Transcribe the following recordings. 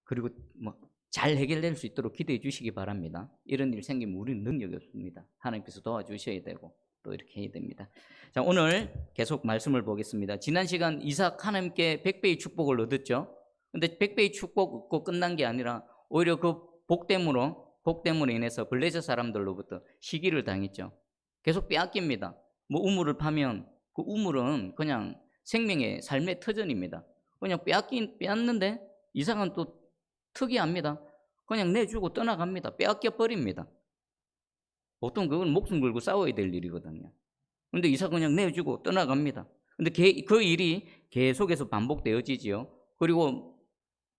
그리고 뭐 잘 해결될 수 있도록 기도해 주시기 바랍니다. 이런 일 생기면 우리는 능력이 없습니다. 하나님께서 도와주셔야 되고 또 이렇게 해야 됩니다. 자, 오늘 계속 말씀을 보겠습니다. 지난 시간 이삭 하나님께 100배의 축복을 얻었죠. 근데 100배의 축복 얻고 끝난 게 아니라 오히려 그 복 때문에 인해서 블레셋 사람들로부터 시기를 당했죠. 계속 빼앗깁니다. 뭐 우물을 파면 그 우물은 그냥 생명의 삶의 터전입니다. 그냥 빼앗는데 이삭은 또 특이합니다. 그냥 내주고 떠나갑니다. 빼앗겨 버립니다. 보통 그건 목숨 걸고 싸워야 될 일이거든요. 그런데 이삭은 그냥 내주고 떠나갑니다. 근데 그 일이 계속해서 반복되어지지요. 그리고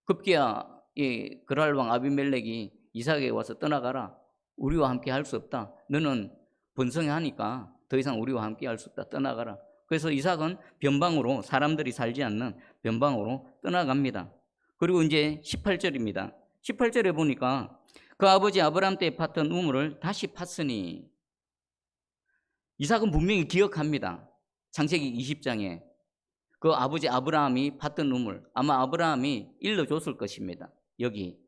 급기야 이 그랄 왕 아비멜렉이 이삭에게 와서 떠나가라. 우리와 함께 할 수 없다. 너는 번성하니까 더 이상 우리와 함께 할 수 없다. 떠나가라. 그래서 이삭은 변방으로, 사람들이 살지 않는 변방으로 떠나갑니다. 그리고 이제 18절입니다. 18절에 보니까 그 아버지 아브라함 때에 팠던 우물을 다시 팠으니, 이삭은 분명히 기억합니다. 창세기 20장에 그 아버지 아브라함이 팠던 우물, 아마 아브라함이 일러줬을 것입니다. 여기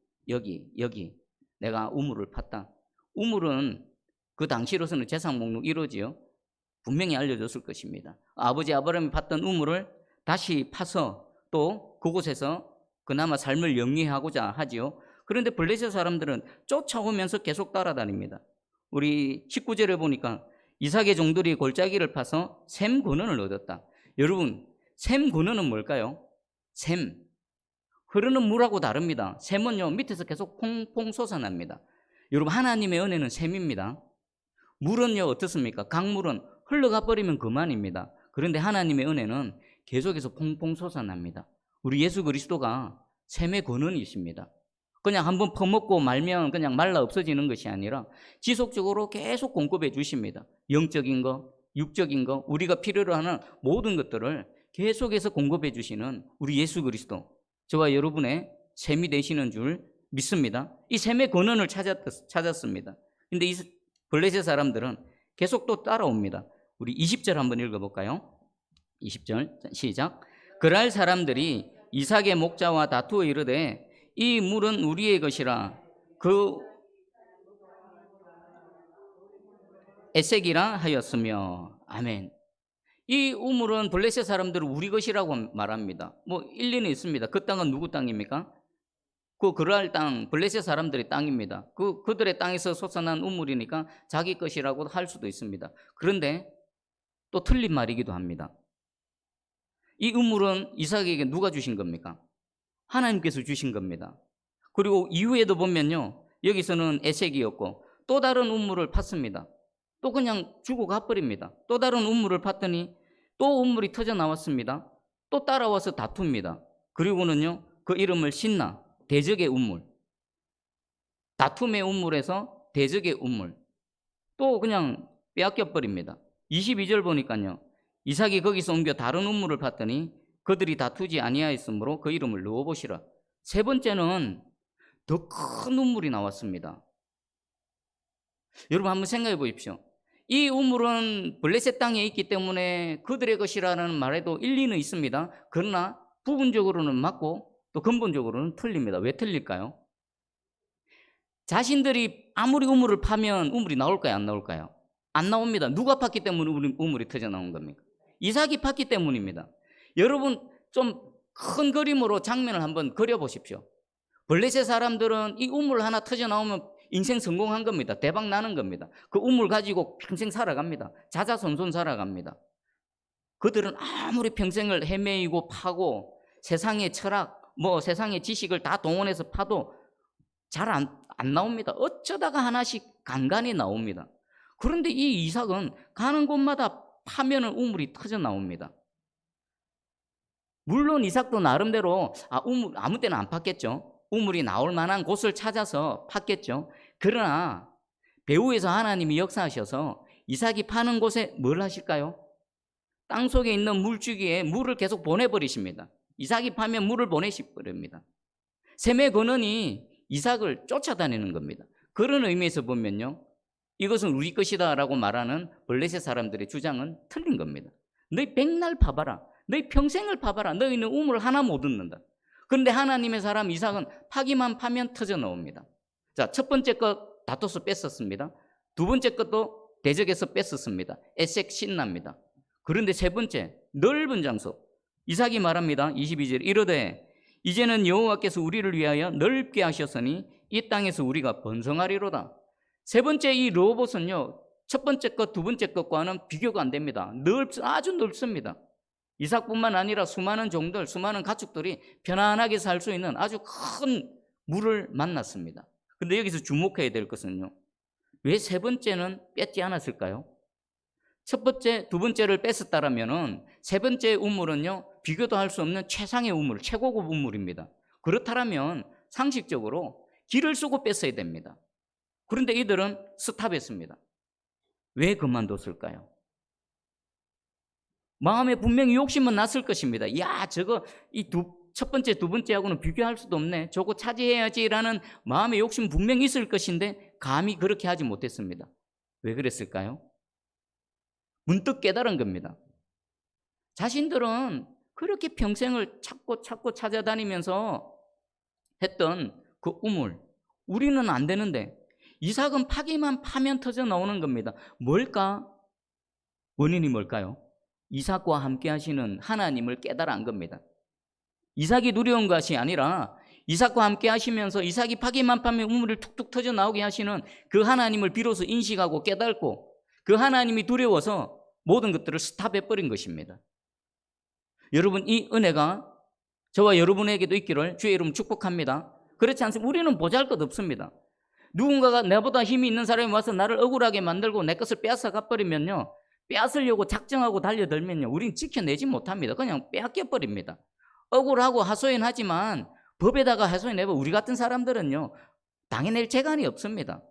내가 우물을 팠다. 우물은 그 당시로서는 재산 목록 1호지요. 분명히 알려줬을 것입니다. 아버지 아브라함이 팠던 우물을 다시 파서 또 그곳에서 그나마 삶을 영위하고자 하지요. 그런데 블레셋 사람들은 쫓아오면서 계속 따라다닙니다. 우리 19절에 보니까 이삭의 종들이 골짜기를 파서 샘 근원을 얻었다. 여러분, 샘 근원은 뭘까요? 샘. 흐르는 물하고 다릅니다. 샘은요, 밑에서 계속 퐁퐁 솟아납니다. 여러분, 하나님의 은혜는 샘입니다. 물은요, 어떻습니까? 강물은 흘러가 버리면 그만입니다. 그런데 하나님의 은혜는 계속해서 퐁퐁 솟아납니다. 우리 예수 그리스도가 샘의 근원이십니다. 그냥 한번 퍼먹고 말면 그냥 말라 없어지는 것이 아니라 지속적으로 계속 공급해 주십니다. 영적인 거, 육적인 거, 우리가 필요로 하는 모든 것들을 계속해서 공급해 주시는 우리 예수 그리스도, 저와 여러분의 샘이 되시는 줄 믿습니다. 이 샘의 근원을 찾았습니다. 근데 이 블레셋 사람들은 계속 또 따라옵니다. 우리 20절 한번 읽어볼까요? 20절 시작. 그랄 사람들이 이삭의 목자와 다투어 이르되 이 물은 우리의 것이라 그 에색이라 하였으며. 아멘. 이 우물은 블레셋 사람들은 우리 것이라고 말합니다. 뭐 일리는 있습니다. 그 땅은 누구 땅입니까? 그 그랄 땅, 블레셋 사람들의 땅입니다. 그들의 땅에서 솟아난 우물이니까 자기 것이라고 할 수도 있습니다. 그런데 또 틀린 말이기도 합니다. 이 우물은 이삭에게 누가 주신 겁니까? 하나님께서 주신 겁니다. 그리고 이후에도 보면요, 여기서는 에색이었고 또 다른 우물을 팠습니다. 또 그냥 주고 가버립니다. 또 다른 우물을 팠더니 또 우물이 터져 나왔습니다. 또 따라와서 다툽니다. 그리고는요, 그 이름을 신나, 대적의 우물, 다툼의 우물에서 대적의 우물, 또 그냥 빼앗겨 버립니다. 22절 보니까요, 이삭이 거기서 옮겨 다른 우물을 팠더니 그들이 다투지 아니하였으므로 그 이름을 르호봇이라. 세 번째는 더 큰 우물이 나왔습니다. 여러분 한번 생각해 보십시오. 이 우물은 블레셋 땅에 있기 때문에 그들의 것이라는 말에도 일리는 있습니다. 그러나 부분적으로는 맞고 또 근본적으로는 틀립니다. 왜 틀릴까요? 자신들이 아무리 우물을 파면 우물이 나올까요? 안 나올까요? 안 나옵니다. 누가 팠기 때문에 우물이 터져 나온 겁니까? 이삭이 팠기 때문입니다. 여러분 좀 큰 그림으로 장면을 한번 그려보십시오. 블레셋 사람들은 이 우물 하나 터져 나오면 인생 성공한 겁니다. 대박 나는 겁니다. 그 우물 가지고 평생 살아갑니다. 자자손손 살아갑니다. 그들은 아무리 평생을 헤매이고 파고 세상의 철학, 뭐 세상의 지식을 다 동원해서 파도 잘 안 나옵니다. 어쩌다가 하나씩 간간히 나옵니다. 그런데 이 이삭은 가는 곳마다 파면은 우물이 터져 나옵니다. 물론 이삭도 나름대로 우물 아무 때나 안 팠겠죠. 우물이 나올 만한 곳을 찾아서 팠겠죠. 그러나 배후에서 하나님이 역사하셔서 이삭이 파는 곳에 뭘 하실까요? 땅 속에 있는 물주기에 물을 계속 보내버리십니다. 이삭이 파면 물을 보내버립니다. 셈의 근원이 이삭을 쫓아다니는 겁니다. 그런 의미에서 보면요, 이것은 우리 것이다 라고 말하는 블레셋 사람들의 주장은 틀린 겁니다. 너희 백날 파봐라, 너희 평생을 파봐라, 너희는 우물 하나 못 얻는다. 그런데 하나님의 사람 이삭은 파기만 파면 터져 나옵니다. 자, 첫 번째 것 다토스 뺐었습니다. 두 번째 것도 대적에서 뺐었습니다. 에색 신납니다. 그런데 세 번째 넓은 장소, 이삭이 말합니다. 22절 이르되 이제는 여호와께서 우리를 위하여 넓게 하셨으니 이 땅에서 우리가 번성하리로다. 세 번째 이 르호봇은요, 첫 번째 것, 두 번째 것과는 비교가 안 됩니다. 아주 넓습니다. 이삭뿐만 아니라 수많은 종들, 수많은 가축들이 편안하게 살 수 있는 아주 큰 물을 만났습니다. 근데 여기서 주목해야 될 것은요, 왜 세 번째는 뺐지 않았을까요? 첫 번째, 두 번째를 뺐었다라면은 세 번째 우물은요, 비교도 할 수 없는 최상의 우물, 최고급 우물입니다. 그렇다면 상식적으로 기를 쓰고 뺐어야 됩니다. 그런데 이들은 스탑했습니다. 왜 그만뒀을까요? 마음에 분명히 욕심은 났을 것입니다. 야, 저거 첫 번째, 두 번째하고는 비교할 수도 없네. 저거 차지해야지라는 마음의 욕심 분명히 있을 것인데 감히 그렇게 하지 못했습니다. 왜 그랬을까요? 문득 깨달은 겁니다. 자신들은 그렇게 평생을 찾고 찾아다니면서 했던 그 우물, 우리는 안 되는데 이삭은 파기만 파면 터져 나오는 겁니다. 뭘까? 원인이 뭘까요? 이삭과 함께 하시는 하나님을 깨달은 겁니다. 이삭이 두려운 것이 아니라 이삭과 함께 하시면서 이삭이 파기만 파면 우물을 툭툭 터져 나오게 하시는 그 하나님을 비로소 인식하고 깨닫고 그 하나님이 두려워서 모든 것들을 스탑해버린 것입니다. 여러분, 이 은혜가 저와 여러분에게도 있기를 주의 이름 축복합니다. 그렇지 않습니까? 우리는 보잘것 없습니다. 누군가가 나보다 힘이 있는 사람이 와서 나를 억울하게 만들고 내 것을 빼앗아 가버리면요, 빼앗으려고 작정하고 달려들면요, 우린 지켜내지 못합니다. 그냥 빼앗겨버립니다. 억울하고 하소연하지만 법에다가 하소연해봐 우리 같은 사람들은요, 당해낼 재간이 없습니다.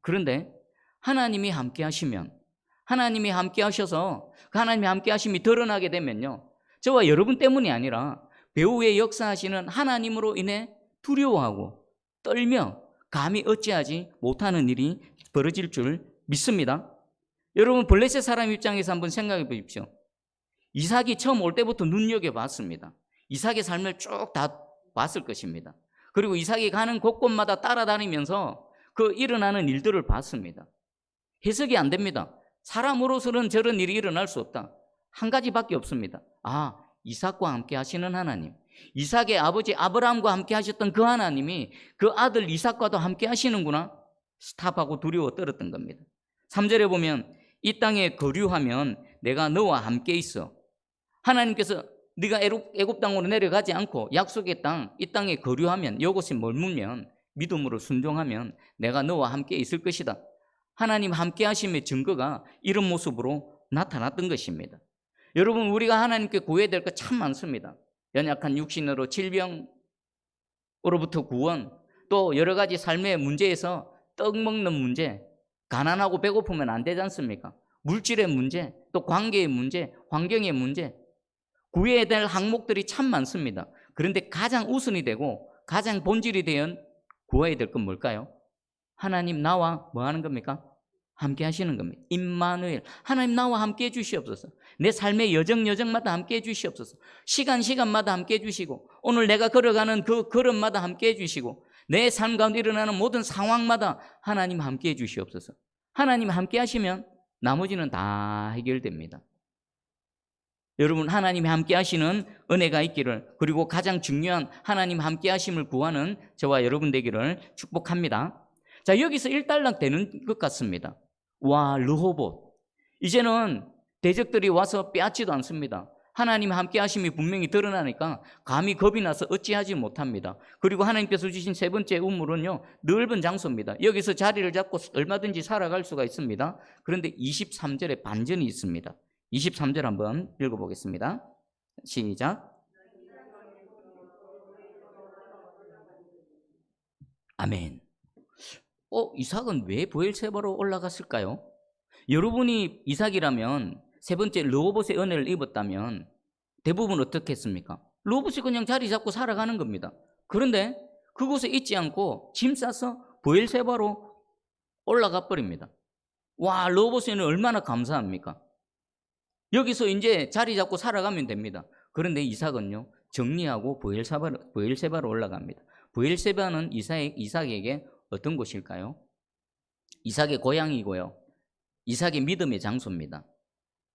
그런데 하나님이 함께 하시면, 하나님이 함께 하셔서 그 하나님이 함께 하심이 드러나게 되면요, 저와 여러분 때문이 아니라 배후에 역사하시는 하나님으로 인해 두려워하고 떨며 감히 어찌하지 못하는 일이 벌어질 줄 믿습니다. 여러분, 블레셋 사람 입장에서 한번 생각해 보십시오. 이삭이 처음 올 때부터 눈여겨봤습니다. 이삭의 삶을 쭉 다 봤을 것입니다. 그리고 이삭이 가는 곳곳마다 따라다니면서 그 일어나는 일들을 봤습니다. 해석이 안 됩니다. 사람으로서는 저런 일이 일어날 수 없다. 한 가지밖에 없습니다. 아, 이삭과 함께 하시는 하나님, 이삭의 아버지 아브라함과 함께 하셨던 그 하나님이 그 아들 이삭과도 함께 하시는구나. 스탑하고 두려워 떨었던 겁니다. 3절에 보면 이 땅에 거류하면 내가 너와 함께 있어. 하나님께서 네가 애굽 땅으로 내려가지 않고 약속의 땅, 이 땅에 거류하면, 이곳에 머물면, 믿음으로 순종하면 내가 너와 함께 있을 것이다. 하나님 함께 하심의 증거가 이런 모습으로 나타났던 것입니다. 여러분, 우리가 하나님께 구해야 될 것 참 많습니다. 연약한 육신으로 질병으로부터 구원, 또 여러 가지 삶의 문제에서 떡 먹는 문제, 가난하고 배고프면 안 되지 않습니까? 물질의 문제, 또 관계의 문제, 환경의 문제, 구해야 될 항목들이 참 많습니다. 그런데 가장 우선이 되고 가장 본질이 되어 구해야 될 건 뭘까요? 하나님 나와 뭐 하는 겁니까? 함께 하시는 겁니다. 임마누엘, 하나님 나와 함께 해 주시옵소서. 내 삶의 여정마다 함께 해 주시옵소서. 시간마다 함께 해 주시고, 오늘 내가 걸어가는 그 걸음마다 함께 해 주시고, 내 삶 가운데 일어나는 모든 상황마다 하나님 함께 해 주시옵소서. 하나님 함께 하시면 나머지는 다 해결됩니다. 여러분, 하나님이 함께 하시는 은혜가 있기를, 그리고 가장 중요한 하나님 함께 하심을 구하는 저와 여러분 되기를 축복합니다. 자, 여기서 일단락 되는 것 같습니다. 와, 르호봇, 이제는 대적들이 와서 빼앗지도 않습니다. 하나님 함께 하심이 분명히 드러나니까 감히 겁이 나서 어찌하지 못합니다. 그리고 하나님께서 주신 세 번째 우물은요, 넓은 장소입니다. 여기서 자리를 잡고 얼마든지 살아갈 수가 있습니다. 그런데 23절에 반전이 있습니다. 23절 한번 읽어보겠습니다. 시작. 아멘. 이삭은 왜 브엘세바로 올라갔을까요? 여러분이 이삭이라면, 세 번째 르호봇의 은혜를 입었다면 대부분 어떻게 했습니까? 르호봇이 그냥 자리 잡고 살아가는 겁니다. 그런데 그곳에 있지 않고 짐 싸서 브엘세바로 올라가 버립니다. 와, 르호봇의 은혜 얼마나 감사합니까? 여기서 이제 자리 잡고 살아가면 됩니다. 그런데 이삭은요, 정리하고 브엘세바로 올라갑니다. 브엘세바는 이삭에게 어떤 곳일까요? 이삭의 고향이고요. 이삭의 믿음의 장소입니다.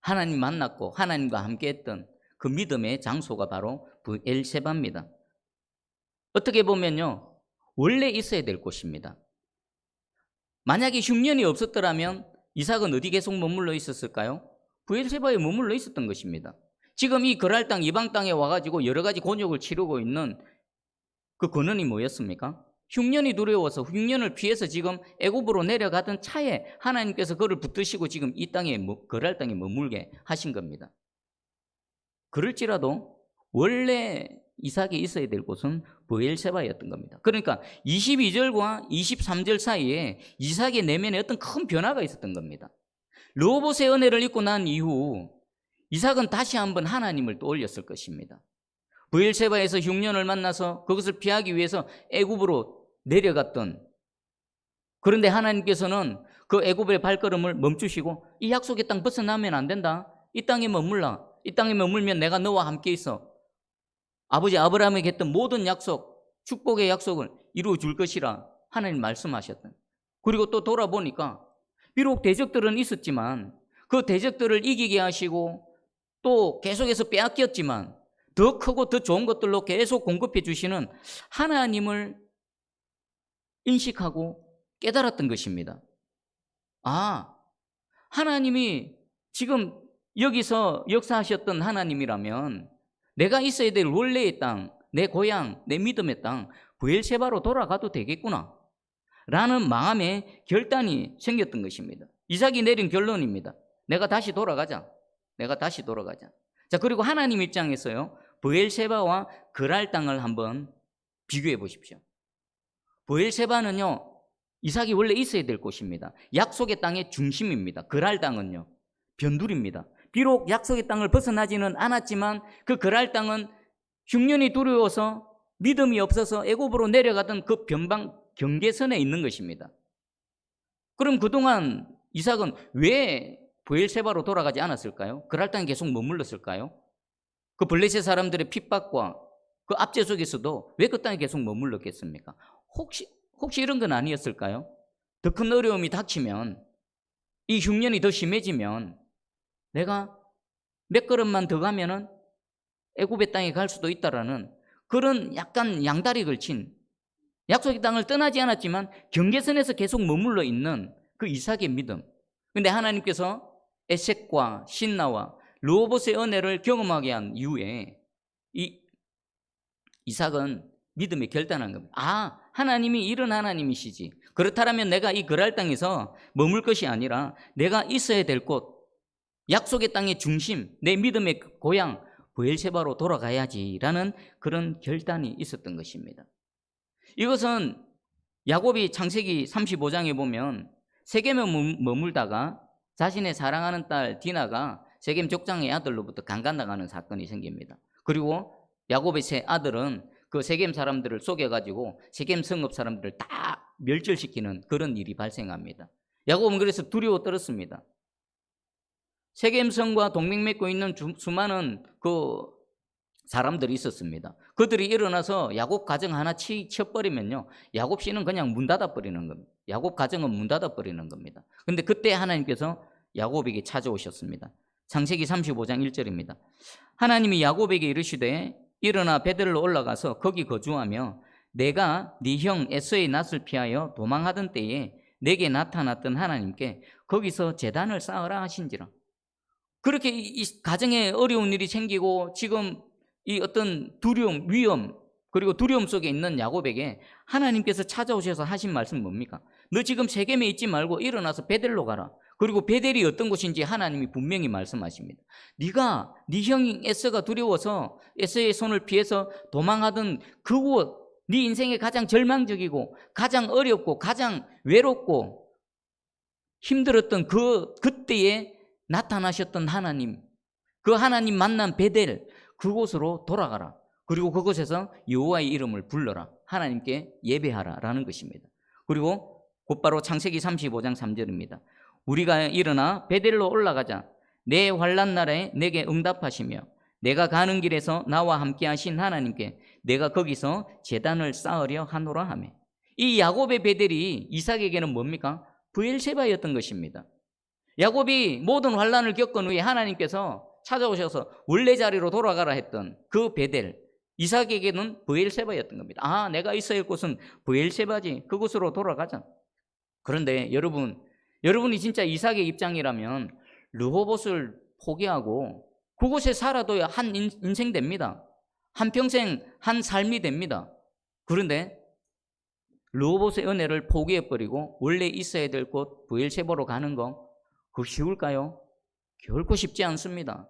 하나님 만났고 하나님과 함께했던 그 믿음의 장소가 바로 브엘세바입니다. 어떻게 보면요, 원래 있어야 될 곳입니다. 만약에 흉년이 없었더라면 이삭은 어디 계속 머물러 있었을까요? 브엘세바에 머물러 있었던 것입니다. 지금 이 그랄 땅, 이방 땅에 와가지고 여러 가지 곤욕을 치르고 있는 그 근원이 뭐였습니까? 흉년이 두려워서 흉년을 피해서 지금 애굽으로 내려가던 차에 하나님께서 그를 붙드시고 지금 이 땅에, 그랄 땅에 머물게 하신 겁니다. 그럴지라도 원래 이삭이 있어야 될 곳은 브엘세바였던 겁니다. 그러니까 22절과 23절 사이에 이삭의 내면에 어떤 큰 변화가 있었던 겁니다. 르호봇의 은혜를 입고 난 이후 이삭은 다시 한번 하나님을 떠올렸을 것입니다. 브엘세바에서 흉년을 만나서 그것을 피하기 위해서 애굽으로 내려갔던, 그런데 하나님께서는 그 애굽의 발걸음을 멈추시고 이 약속의 땅 벗어나면 안 된다. 이 땅에 머물라. 이 땅에 머물면 내가 너와 함께 있어. 아버지 아브라함에게 했던 모든 약속, 축복의 약속을 이루어 줄 것이라 하나님 말씀하셨던. 그리고 또 돌아보니까 비록 대적들은 있었지만 그 대적들을 이기게 하시고 또 계속해서 빼앗겼지만 더 크고 더 좋은 것들로 계속 공급해 주시는 하나님을 인식하고 깨달았던 것입니다. 아, 하나님이 지금 여기서 역사하셨던 하나님이라면 내가 있어야 될 원래의 땅, 내 고향, 내 믿음의 땅 브엘세바로 돌아가도 되겠구나 라는 마음의 결단이 생겼던 것입니다. 이삭이 내린 결론입니다. 내가 다시 돌아가자. 자, 그리고 하나님 입장에서요, 브엘세바와 그랄 땅을 한번 비교해 보십시오. 브엘세바는요, 이삭이 원래 있어야 될 곳입니다. 약속의 땅의 중심입니다. 그랄 땅은요, 변두리입니다. 비록 약속의 땅을 벗어나지는 않았지만 그 그랄 땅은 흉년이 두려워서 믿음이 없어서 애굽으로 내려가던 그 변방 경계선에 있는 것입니다. 그럼 그동안 이삭은 왜 브엘세바로 돌아가지 않았을까요? 그랄 땅에 계속 머물렀을까요? 그 블레셋 사람들의 핍박과 그 압제 속에서도 왜 그 땅에 계속 머물렀겠습니까? 혹시 이런 건 아니었을까요? 더 큰 어려움이 닥치면, 이 흉년이 더 심해지면 내가 몇 걸음만 더 가면은 애굽의 땅에 갈 수도 있다라는 그런 약간 양다리 걸친, 약속의 땅을 떠나지 않았지만 경계선에서 계속 머물러 있는 그 이삭의 믿음. 근데 하나님께서 에sek과 신나와 르호봇의 은혜를 경험하게 한 이후에 이 이삭은 믿음에 결단한 겁니다. 아, 하나님이 이런 하나님이시지. 그렇다면 내가 이 그랄 땅에서 머물 것이 아니라 내가 있어야 될 곳, 약속의 땅의 중심, 내 믿음의 고향 브엘세바로 돌아가야지라는 그런 결단이 있었던 것입니다. 이것은 야곱이 창세기 35장에 보면 세겜에 머물다가 자신의 사랑하는 딸 디나가 세겜 족장의 아들로부터 강간당하는 사건이 생깁니다. 그리고 야곱의 세 아들은 그 세겜 사람들을 속여가지고 세겜 성읍 사람들을 다 멸절시키는 그런 일이 발생합니다. 야곱은 그래서 두려워 떨었습니다. 세겜 성과 동맹 맺고 있는 수많은 그 사람들이 있었습니다. 그들이 일어나서 야곱 가정 하나 쳐버리면요, 야곱 씨는 그냥 문 닫아버리는 겁니다. 야곱 가정은 문 닫아버리는 겁니다. 그런데 그때 하나님께서 야곱에게 찾아오셨습니다. 창세기 35장 1절입니다. 하나님이 야곱에게 이르시되 일어나 베들로 올라가서 거기 거주하며 내가 네 형 에서의 낯을 피하여 도망하던 때에 내게 나타났던 하나님께 거기서 제단을 쌓으라 하신지라. 그렇게 이 가정에 어려운 일이 생기고 지금 이 어떤 두려움, 위험, 그리고 두려움 속에 있는 야곱에게 하나님께서 찾아오셔서 하신 말씀은 뭡니까? 너 지금 세겜에 있지 말고 일어나서 베델로 가라. 그리고 베델이 어떤 곳인지 하나님이 분명히 말씀하십니다. 네가 네 형 에서가 두려워서 에서의 손을 피해서 도망하던 그곳, 네 인생의 가장 절망적이고 가장 어렵고 가장 외롭고 힘들었던 그때에 나타나셨던 하나님, 그 하나님 만난 베델, 그곳으로 돌아가라. 그리고 그곳에서 여호와의 이름을 불러라. 하나님께 예배하라 라는 것입니다. 그리고 곧바로 창세기 35장 3절입니다. 우리가 일어나 베델로 올라가자. 내 환난 날에 내게 응답하시며 내가 가는 길에서 나와 함께 하신 하나님께 내가 거기서 제단을 쌓으려 하노라 하며, 이 야곱의 베델이 이삭에게는 뭡니까? 브엘세바였던 것입니다. 야곱이 모든 환난을 겪은 후에 하나님께서 찾아오셔서 원래 자리로 돌아가라 했던 그 베델, 이삭에게는 브엘세바였던 겁니다. 아, 내가 있어야 할 곳은 브엘세바지. 그곳으로 돌아가자. 그런데 여러분이 진짜 이삭의 입장이라면 르호봇을 포기하고 그곳에 살아도 한 인생 됩니다. 한평생 한 삶이 됩니다. 그런데 르호봇의 은혜를 포기해버리고 원래 있어야 될 곳 브엘세바로 가는 거, 그거 쉬울까요? 결코 쉽지 않습니다.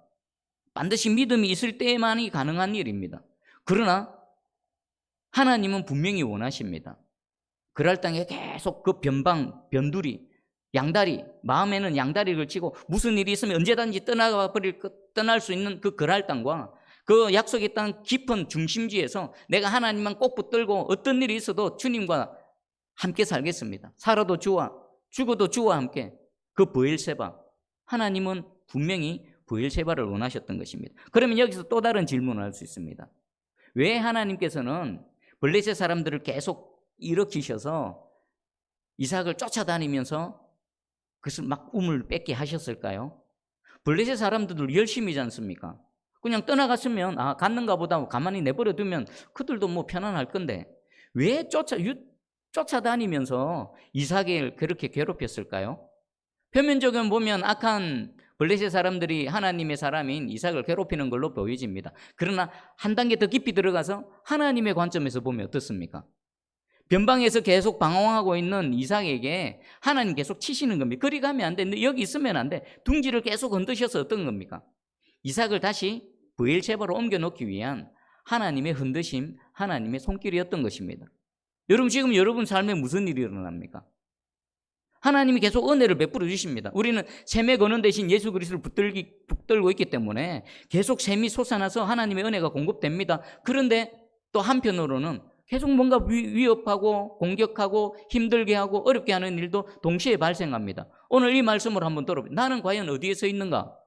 반드시 믿음이 있을 때만이 가능한 일입니다. 그러나 하나님은 분명히 원하십니다. 그럴 땅에 계속 그 변두리, 양다리, 마음에는 양다리를 치고 무슨 일이 있으면 언제든지 떠날 수 있는 그 그랄 땅과 그 약속의 땅 깊은 중심지에서 내가 하나님만 꼭 붙들고 어떤 일이 있어도 주님과 함께 살겠습니다. 살아도 주와 죽어도 주와 함께, 그 브엘세바, 하나님은 분명히 브엘세바를 원하셨던 것입니다. 그러면 여기서 또 다른 질문을 할 수 있습니다. 왜 하나님께서는 블레셋 사람들을 계속 일으키셔서 이삭을 쫓아다니면서 그것을 막 우물 뺏게 하셨을까요? 블레셋 사람들도 열심이지 않습니까? 그냥 떠나갔으면 갔는가 보다 하고 가만히 내버려 두면 그들도 뭐 편안할 건데 왜 쫓아다니면서 이삭을 그렇게 괴롭혔을까요? 표면적으로 보면 악한 블레셋 사람들이 하나님의 사람인 이삭을 괴롭히는 걸로 보여집니다. 그러나 한 단계 더 깊이 들어가서 하나님의 관점에서 보면 어떻습니까? 변방에서 계속 방황하고 있는 이삭에게 하나님 계속 치시는 겁니다. 그리 가면 안 돼. 여기 있으면 안 돼. 둥지를 계속 흔드셔서 어떤 겁니까? 이삭을 다시 브엘세바로 옮겨놓기 위한 하나님의 흔드심, 하나님의 손길이었던 것입니다. 여러분, 지금 여러분 삶에 무슨 일이 일어납니까? 하나님이 계속 은혜를 베풀어 주십니다. 우리는 샘에 거는 대신 예수 그리스도를 붙들고 있기 때문에 계속 샘이 솟아나서 하나님의 은혜가 공급됩니다. 그런데 또 한편으로는 계속 뭔가 위협하고 공격하고 힘들게 하고 어렵게 하는 일도 동시에 발생합니다. 오늘 이 말씀을 한번 들어보세요. 나는 과연 어디에 서 있는가?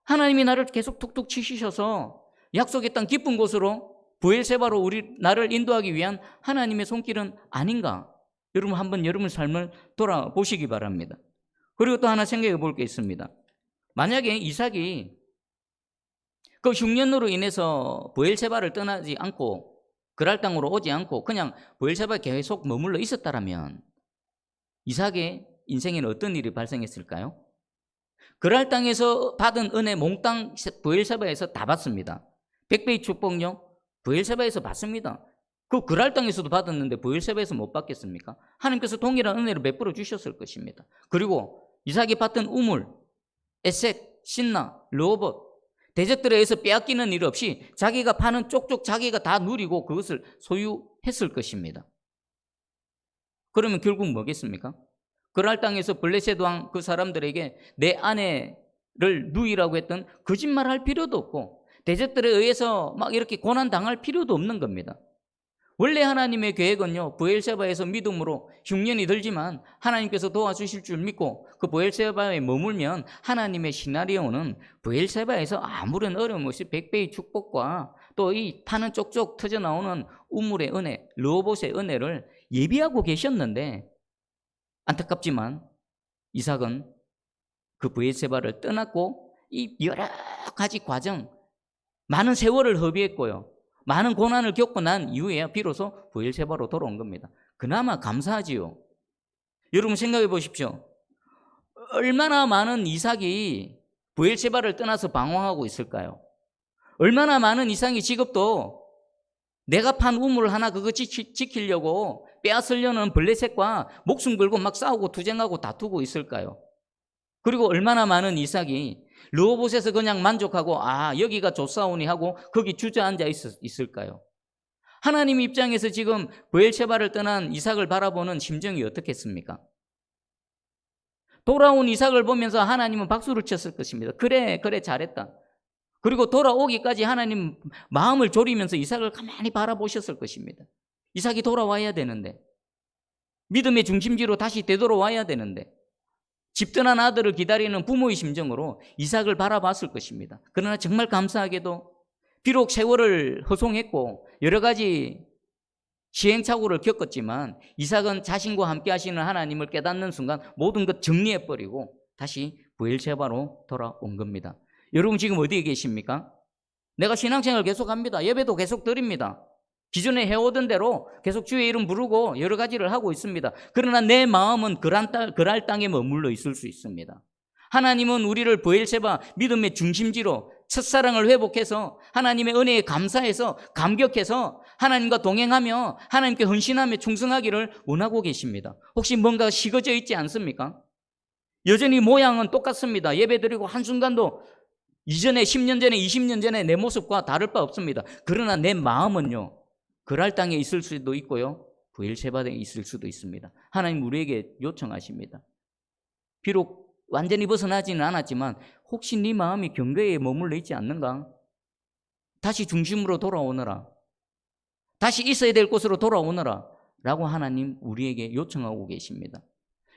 하나님이 나를 계속 툭툭 치시셔서 약속의 땅 깊은 곳으로 브엘세바로 나를 인도하기 위한 하나님의 손길은 아닌가? 여러분 한번 여러분 삶을 돌아보시기 바랍니다. 그리고 또 하나 생각해 볼 게 있습니다. 만약에 이삭이 그 흉년으로 인해서 브엘세바를 떠나지 않고 그랄 땅으로 오지 않고 그냥 브엘세바에 계속 머물러 있었다라면 이삭의 인생에는 어떤 일이 발생했을까요? 그랄 땅에서 받은 은혜 몽땅 브엘세바에서 다 받습니다. 100배의 축복요? 브엘세바에서 받습니다. 그 그랄 땅에서도 받았는데 브엘세바에서 못 받겠습니까? 하나님께서 동일한 은혜를 베풀어 주셨을 것입니다. 그리고 이삭이 받던 우물, 에색, 신나, 르호봇, 대적들에 의해서 빼앗기는 일 없이 자기가 파는 쪽쪽 자기가 다 누리고 그것을 소유했을 것입니다. 그러면 결국 뭐겠습니까? 그랄 땅에서 블레셋 왕 그 사람들에게 내 아내를 누이라고 했던 거짓말할 필요도 없고 대적들에 의해서 막 이렇게 고난당할 필요도 없는 겁니다. 원래 하나님의 계획은요, 브엘세바에서 믿음으로 흉년이 들지만 하나님께서 도와주실 줄 믿고 그 브엘세바에 머물면 하나님의 시나리오는 브엘세바에서 아무런 어려움 없이 100배의 축복과 또 이 파는 쪽쪽 터져나오는 우물의 은혜, 르호봇의 은혜를 예비하고 계셨는데 안타깝지만 이삭은 그 브엘세바를 떠났고 이 여러 가지 과정, 많은 세월을 허비했고요. 많은 고난을 겪고 난 이후에 비로소 브엘세바로 돌아온 겁니다. 그나마 감사하지요. 여러분 생각해 보십시오. 얼마나 많은 이삭이 브엘세바를 떠나서 방황하고 있을까요? 얼마나 많은 이삭의 직업도 내가 판 우물 하나 그거 지키려고 빼앗으려는 블레셋과 목숨 걸고 막 싸우고 투쟁하고 다투고 있을까요? 그리고 얼마나 많은 이삭이 르호봇에서 그냥 만족하고 여기가 좋사오니 하고 거기 주저앉아 있을까요? 하나님 입장에서 지금 브엘세바를 떠난 이삭을 바라보는 심정이 어떻겠습니까? 돌아온 이삭을 보면서 하나님은 박수를 쳤을 것입니다. 그래 잘했다. 그리고 돌아오기까지 하나님 마음을 졸이면서 이삭을 가만히 바라보셨을 것입니다. 이삭이 돌아와야 되는데 믿음의 중심지로 다시 되돌아와야 되는데 집 떠난 아들을 기다리는 부모의 심정으로 이삭을 바라봤을 것입니다. 그러나 정말 감사하게도 비록 세월을 허송했고 여러 가지 시행착오를 겪었지만 이삭은 자신과 함께 하시는 하나님을 깨닫는 순간 모든 것 정리해버리고 다시 브엘세바로 돌아온 겁니다. 여러분 지금 어디에 계십니까? 내가 신앙생활 계속합니다. 예배도 계속 드립니다. 기존에 해오던 대로 계속 주의 이름 부르고 여러 가지를 하고 있습니다. 그러나 내 마음은 그랄 땅에 머물러 있을 수 있습니다. 하나님은 우리를 브엘세바 믿음의 중심지로 첫사랑을 회복해서 하나님의 은혜에 감사해서 감격해서 하나님과 동행하며 하나님께 헌신하며 충성하기를 원하고 계십니다. 혹시 뭔가 식어져 있지 않습니까? 여전히 모양은 똑같습니다. 예배드리고 한순간도 이전에 10년 전에 20년 전에 내 모습과 다를 바 없습니다. 그러나 내 마음은요, 그랄 땅에 있을 수도 있고요, 브엘세바에 있을 수도 있습니다. 하나님 우리에게 요청하십니다. 비록 완전히 벗어나지는 않았지만 혹시 네 마음이 경계에 머물러 있지 않는가? 다시 중심으로 돌아오너라. 다시 있어야 될 곳으로 돌아오너라 라고 하나님 우리에게 요청하고 계십니다.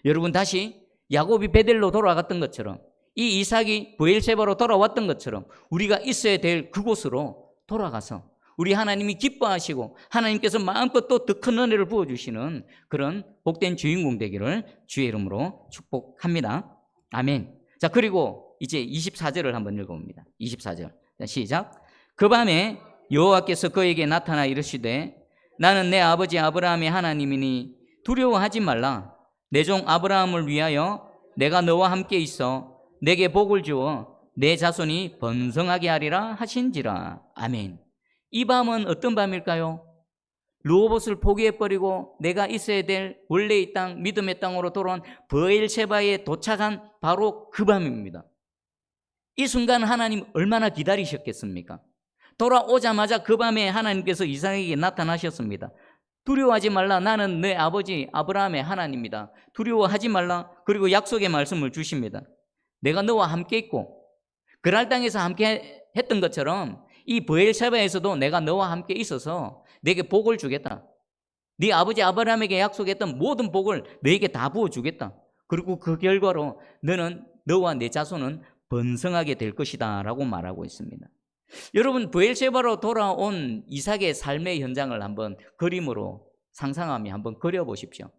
여러분 다시 야곱이 베델로 돌아갔던 것처럼 이 이삭이 브엘세바로 돌아왔던 것처럼 우리가 있어야 될 그곳으로 돌아가서 우리 하나님이 기뻐하시고 하나님께서 마음껏 또 더 큰 은혜를 부어주시는 그런 복된 주인공 되기를 주의 이름으로 축복합니다. 아멘. 자, 그리고 이제 24절을 한번 읽어봅니다. 24절. 자, 시작. 그 밤에 여호와께서 그에게 나타나 이르시되 나는 내 아버지 아브라함의 하나님이니 두려워하지 말라. 내 종 아브라함을 위하여 내가 너와 함께 있어 내게 복을 주어 내 자손이 번성하게 하리라 하신지라. 아멘. 이 밤은 어떤 밤일까요? 르호봇을 포기해버리고 내가 있어야 될 원래의 땅, 믿음의 땅으로 돌아온 브엘세바에 도착한 바로 그 밤입니다. 이 순간 하나님 얼마나 기다리셨겠습니까? 돌아오자마자 그 밤에 하나님께서 이삭에게 나타나셨습니다. 두려워하지 말라. 나는 내 아버지 아브라함의 하나님이다. 두려워하지 말라. 그리고 약속의 말씀을 주십니다. 내가 너와 함께 있고 그랄 땅에서 함께 했던 것처럼 이 브엘세바에서도 내가 너와 함께 있어서 내게 복을 주겠다. 네 아버지 아브라함에게 약속했던 모든 복을 너에게 다 부어주겠다. 그리고 그 결과로 너와 내 자손은 번성하게 될 것이다 라고 말하고 있습니다. 여러분 브엘세바로 돌아온 이삭의 삶의 현장을 한번 그림으로 상상하며 한번 그려보십시오.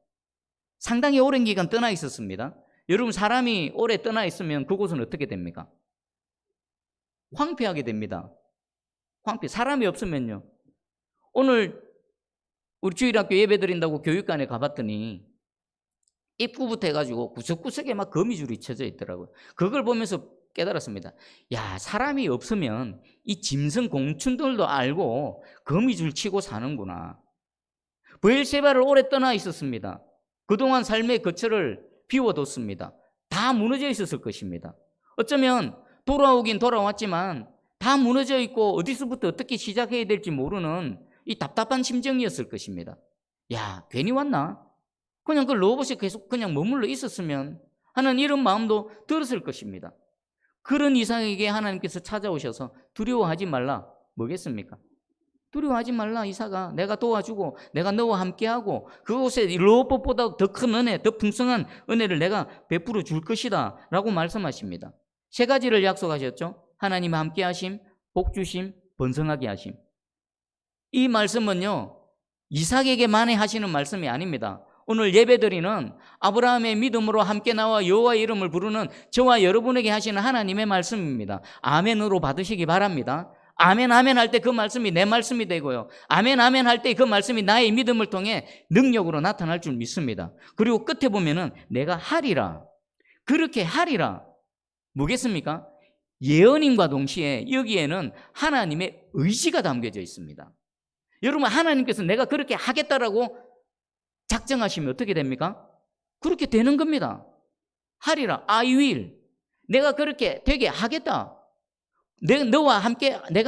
상당히 오랜 기간 떠나 있었습니다. 여러분 사람이 오래 떠나 있으면 그곳은 어떻게 됩니까? 황폐하게 됩니다. 사람이 없으면요. 오늘 우리 주일학교 예배 드린다고 교육관에 가봤더니 입구부터 해가지고 구석구석에 막 거미줄이 쳐져 있더라고요. 그걸 보면서 깨달았습니다. 야, 사람이 없으면 이 짐승 공충들도 알고 거미줄 치고 사는구나. 브엘세바를 오래 떠나 있었습니다. 그동안 삶의 거처를 비워뒀습니다. 다 무너져 있었을 것입니다. 어쩌면 돌아오긴 돌아왔지만 다 무너져 있고 어디서부터 어떻게 시작해야 될지 모르는 이 답답한 심정이었을 것입니다. 야, 괜히 왔나? 그냥 그 르호봇이 계속 그냥 머물러 있었으면 하는 이런 마음도 들었을 것입니다. 그런 이삭에게 하나님께서 찾아오셔서 두려워하지 말라. 뭐겠습니까? 두려워하지 말라 이삭아. 내가 도와주고 내가 너와 함께하고 그곳에 르호봇보다 더 큰 은혜, 더 풍성한 은혜를 내가 베풀어 줄 것이다 라고 말씀하십니다. 세 가지를 약속하셨죠. 하나님 함께 하심, 복 주심, 번성하게 하심. 이 말씀은요 이삭에게만 하시는 말씀이 아닙니다. 오늘 예배드리는 아브라함의 믿음으로 함께 나와 여호와의 이름을 부르는 저와 여러분에게 하시는 하나님의 말씀입니다. 아멘으로 받으시기 바랍니다. 아멘 아멘 할 때 그 말씀이 내 말씀이 되고요. 아멘 아멘 할 때 그 말씀이 나의 믿음을 통해 능력으로 나타날 줄 믿습니다. 그리고 끝에 보면은 내가 하리라. 그렇게 하리라. 뭐겠습니까? 예언임과 동시에 여기에는 하나님의 의지가 담겨져 있습니다. 여러분 하나님께서 내가 그렇게 하겠다라고 작정하시면 어떻게 됩니까? 그렇게 되는 겁니다. 하리라. I will. 내가 그렇게 되게 하겠다. 내가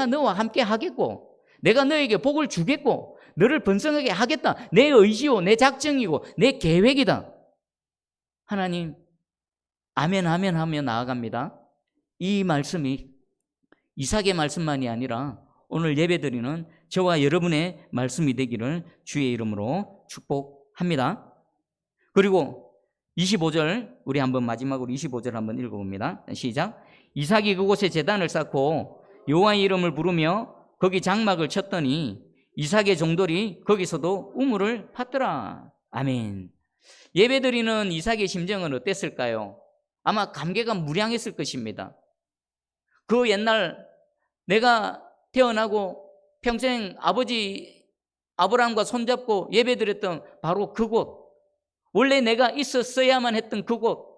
너와 함께 하겠고 내가 너에게 복을 주겠고 너를 번성하게 하겠다. 내 의지요 내 작정이고 내 계획이다. 하나님 아멘 아멘 하며 나아갑니다. 이 말씀이 이삭의 말씀만이 아니라 오늘 예배드리는 저와 여러분의 말씀이 되기를 주의 이름으로 축복합니다. 그리고 25절 우리 한번 마지막으로 25절 한번 읽어봅니다. 시작. 이삭이 그곳에 제단을 쌓고 여호와의 이름을 부르며 거기 장막을 쳤더니 이삭의 종들이 거기서도 우물을 팠더라. 아멘. 예배드리는 이삭의 심정은 어땠을까요? 아마 감개가 무량했을 것입니다. 그 옛날 내가 태어나고 평생 아버지 아브라함과 손잡고 예배드렸던 바로 그곳, 원래 내가 있었어야만 했던 그곳,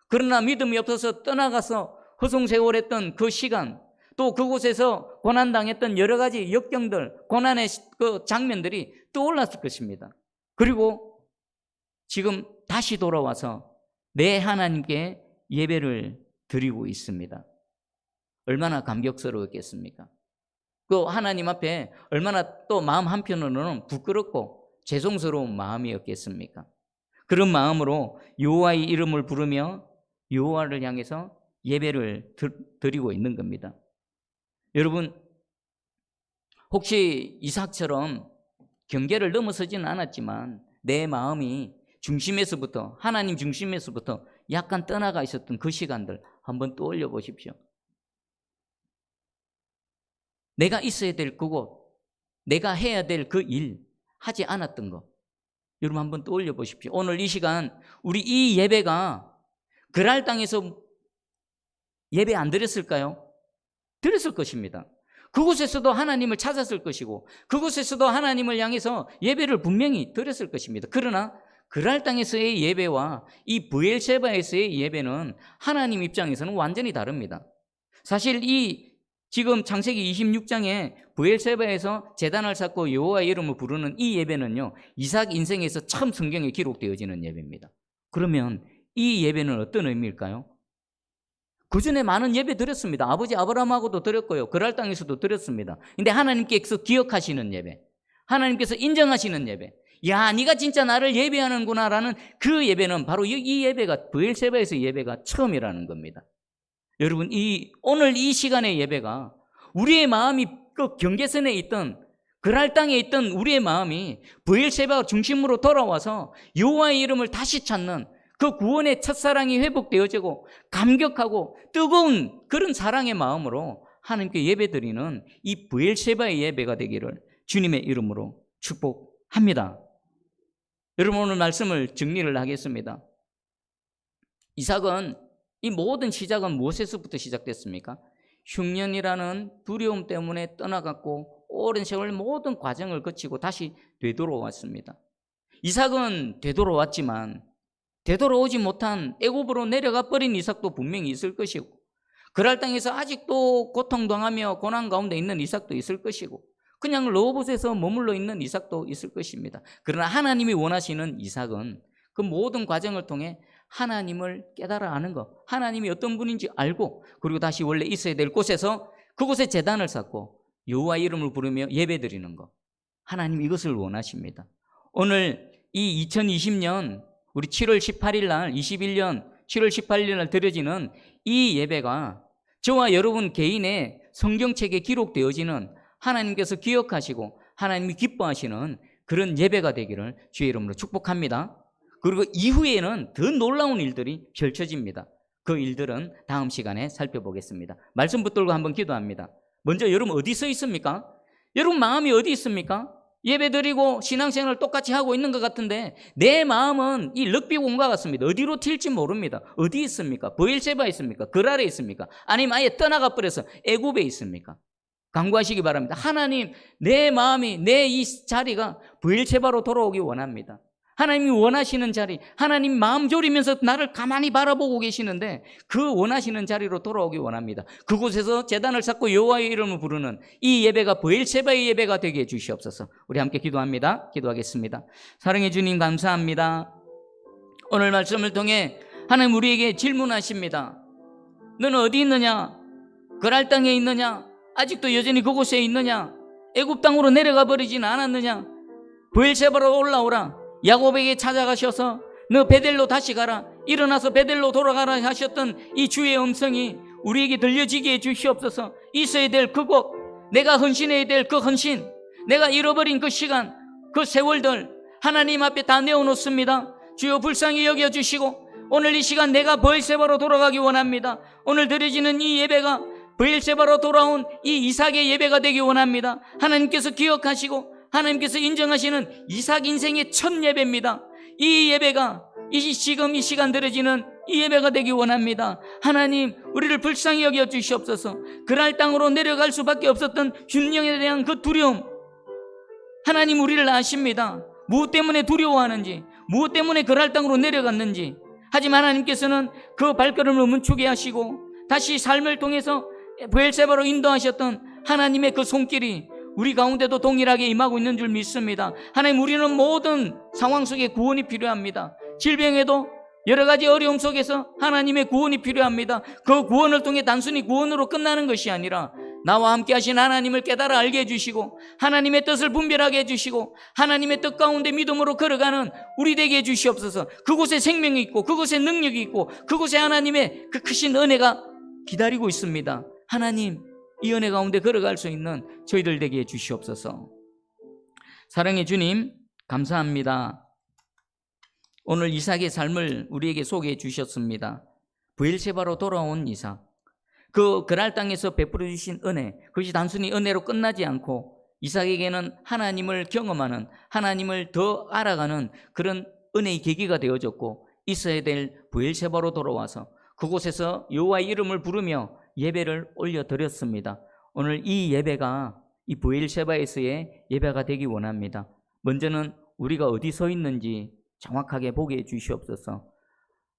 그러나 믿음이 없어서 떠나가서 허송세월했던 그 시간, 또 그곳에서 고난당했던 여러 가지 역경들, 고난의 그 장면들이 떠올랐을 것입니다. 그리고 지금 다시 돌아와서 내 하나님께 예배를 드리고 있습니다. 얼마나 감격스러웠겠습니까? 그 하나님 앞에 얼마나 또 마음 한편으로는 부끄럽고 죄송스러운 마음이었겠습니까? 그런 마음으로 여호와의 이름을 부르며 여호와를 향해서 예배를 드리고 있는 겁니다. 여러분, 혹시 이삭처럼 경계를 넘어서지는 않았지만 내 마음이 중심에서부터, 하나님 중심에서부터 약간 떠나가 있었던 그 시간들 한번 떠올려 보십시오. 내가 있어야 될 그곳, 내가 해야 될 그 일, 하지 않았던 것, 여러분 한번 떠올려 보십시오. 오늘 이 시간 우리 이 예배가 그랄 땅에서 예배 안 드렸을까요? 드렸을 것입니다. 그곳에서도 하나님을 찾았을 것이고 그곳에서도 하나님을 향해서 예배를 분명히 드렸을 것입니다. 그러나 그랄 땅에서의 예배와 이 브엘세바에서의 예배는 하나님 입장에서는 완전히 다릅니다. 사실 이 지금 창세기 26장에 브엘세바에서 제단을 쌓고 여호와의 이름을 부르는 이 예배는요, 이삭 인생에서 처음 성경에 기록되어지는 예배입니다. 그러면 이 예배는 어떤 의미일까요? 그 전에 많은 예배 드렸습니다. 아버지 아브라함하고도 드렸고요, 그랄 땅에서도 드렸습니다. 근데 하나님께서 기억하시는 예배, 하나님께서 인정하시는 예배, 야, 네가 진짜 나를 예배하는구나라는 그 예배는 바로 이 예배가 브엘세바에서 예배가 처음이라는 겁니다. 여러분, 오늘 이 시간의 예배가 우리의 마음이 그 경계선에 있던, 그랄 땅에 있던 우리의 마음이 브엘세바 중심으로 돌아와서 여호와의 이름을 다시 찾는 그 구원의 첫사랑이 회복되어지고 감격하고 뜨거운 그런 사랑의 마음으로 하나님께 예배드리는 이 브엘세바의 예배가 되기를 주님의 이름으로 축복합니다. 여러분, 오늘 말씀을 정리를 하겠습니다. 이삭은 이 모든 시작은 무엇에서부터 시작됐습니까? 흉년이라는 두려움 때문에 떠나갔고 오랜 세월 모든 과정을 거치고 다시 되돌아왔습니다. 이삭은 되돌아왔지만 되돌아오지 못한 애굽으로 내려가 버린 이삭도 분명히 있을 것이고 그랄 땅에서 아직도 고통당하며 고난 가운데 있는 이삭도 있을 것이고 그냥 로봇에서 머물러 있는 이삭도 있을 것입니다. 그러나 하나님이 원하시는 이삭은 그 모든 과정을 통해 하나님을 깨달아 아는 것, 하나님이 어떤 분인지 알고 그리고 다시 원래 있어야 될 곳에서 그곳에 제단을 쌓고 여호와의 이름을 부르며 예배드리는 것, 하나님 이것을 원하십니다. 오늘 이 2020년 우리 7월 18일 날 21년 7월 18일 날 드려지는 이 예배가 저와 여러분 개인의 성경책에 기록되어지는 하나님께서 기억하시고 하나님이 기뻐하시는 그런 예배가 되기를 주의 이름으로 축복합니다. 그리고 이후에는 더 놀라운 일들이 펼쳐집니다. 그 일들은 다음 시간에 살펴보겠습니다. 말씀 붙들고 한번 기도합니다. 먼저 여러분 어디 서 있습니까? 여러분 마음이 어디 있습니까? 예배드리고 신앙생활을 똑같이 하고 있는 것 같은데 내 마음은 이 럭비공과 같습니다. 어디로 튈지 모릅니다. 어디 있습니까? 브엘세바에 있습니까? 그랄에 있습니까? 아니면 아예 떠나가 버려서 애굽에 있습니까? 간구하시기 바랍니다. 하나님, 내 마음이, 내 이 자리가 브엘세바로 돌아오기 원합니다. 하나님이 원하시는 자리, 하나님 마음 졸이면서 나를 가만히 바라보고 계시는데 그 원하시는 자리로 돌아오기 원합니다. 그곳에서 제단을 쌓고 여호와의 이름을 부르는 이 예배가 브엘세바의 예배가 되게 해 주시옵소서. 우리 함께 기도합니다. 기도하겠습니다. 사랑해 주님 감사합니다. 오늘 말씀을 통해 하나님 우리에게 질문하십니다. 너는 어디 있느냐? 그랄 땅에 있느냐? 아직도 여전히 그곳에 있느냐? 애굽 땅으로 내려가 버리진 않았느냐? 브엘세바로 올라오라. 야곱에게 찾아가셔서 너 베델로 다시 가라, 일어나서 베델로 돌아가라 하셨던 이 주의 음성이 우리에게 들려지게 해 주시옵소서. 있어야 될 그곳, 내가 헌신해야 될 그 헌신, 내가 잃어버린 그 시간, 그 세월들 하나님 앞에 다 내어놓습니다. 주여 불쌍히 여겨주시고 오늘 이 시간 내가 브엘세바로 돌아가기 원합니다. 오늘 드려지는 이 예배가 브엘세바로 돌아온 이 이삭의 예배가 되기 원합니다. 하나님께서 기억하시고 하나님께서 인정하시는 이삭 인생의 첫 예배입니다. 이 예배가 지금 이 시간 드려지는 이 예배가 되기 원합니다. 하나님, 우리를 불쌍히 여겨 주시옵소서. 그랄 땅으로 내려갈 수밖에 없었던 균령에 대한 그 두려움, 하나님 우리를 아십니다. 무엇 때문에 두려워하는지, 무엇 때문에 그랄 땅으로 내려갔는지. 하지만 하나님께서는 그 발걸음을 멈추게 하시고 다시 삶을 통해서 브엘세바로 인도하셨던 하나님의 그 손길이 우리 가운데도 동일하게 임하고 있는 줄 믿습니다. 하나님, 우리는 모든 상황 속에 구원이 필요합니다. 질병에도 여러 가지 어려움 속에서 하나님의 구원이 필요합니다. 그 구원을 통해 단순히 구원으로 끝나는 것이 아니라 나와 함께 하신 하나님을 깨달아 알게 해주시고 하나님의 뜻을 분별하게 해주시고 하나님의 뜻 가운데 믿음으로 걸어가는 우리 되게 해주시옵소서. 그곳에 생명이 있고 그곳에 능력이 있고 그곳에 하나님의 그 크신 은혜가 기다리고 있습니다. 하나님, 이 은혜 가운데 걸어갈 수 있는 저희들 되게 해주시옵소서. 사랑의 주님, 감사합니다. 오늘 이삭의 삶을 우리에게 소개해 주셨습니다. 브엘세바로 돌아온 이삭, 그랄 땅에서 베풀어 주신 은혜, 그것이 단순히 은혜로 끝나지 않고 이삭에게는 하나님을 경험하는, 하나님을 더 알아가는 그런 은혜의 계기가 되어졌고, 있어야 될 브엘세바로 돌아와서 그곳에서 여호와의 이름을 부르며 예배를 올려드렸습니다. 오늘 이 예배가 이 브엘세바에서의 예배가 되기 원합니다. 먼저는 우리가 어디 서 있는지 정확하게 보게 해 주시옵소서.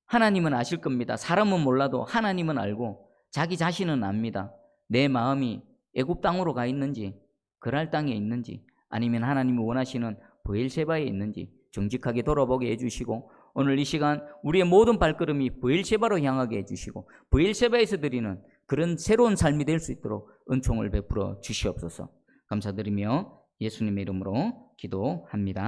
하나님은 아실 겁니다. 사람은 몰라도 하나님은 알고 자기 자신은 압니다. 내 마음이 애굽 땅으로 가 있는지, 그랄 땅에 있는지, 아니면 하나님이 원하시는 브엘세바에 있는지 정직하게 돌아보게 해주시고, 오늘 이 시간 우리의 모든 발걸음이 브엘세바로 향하게 해주시고 브엘세바에서 드리는 그런 새로운 삶이 될 수 있도록 은총을 베풀어 주시옵소서. 감사드리며 예수님의 이름으로 기도합니다.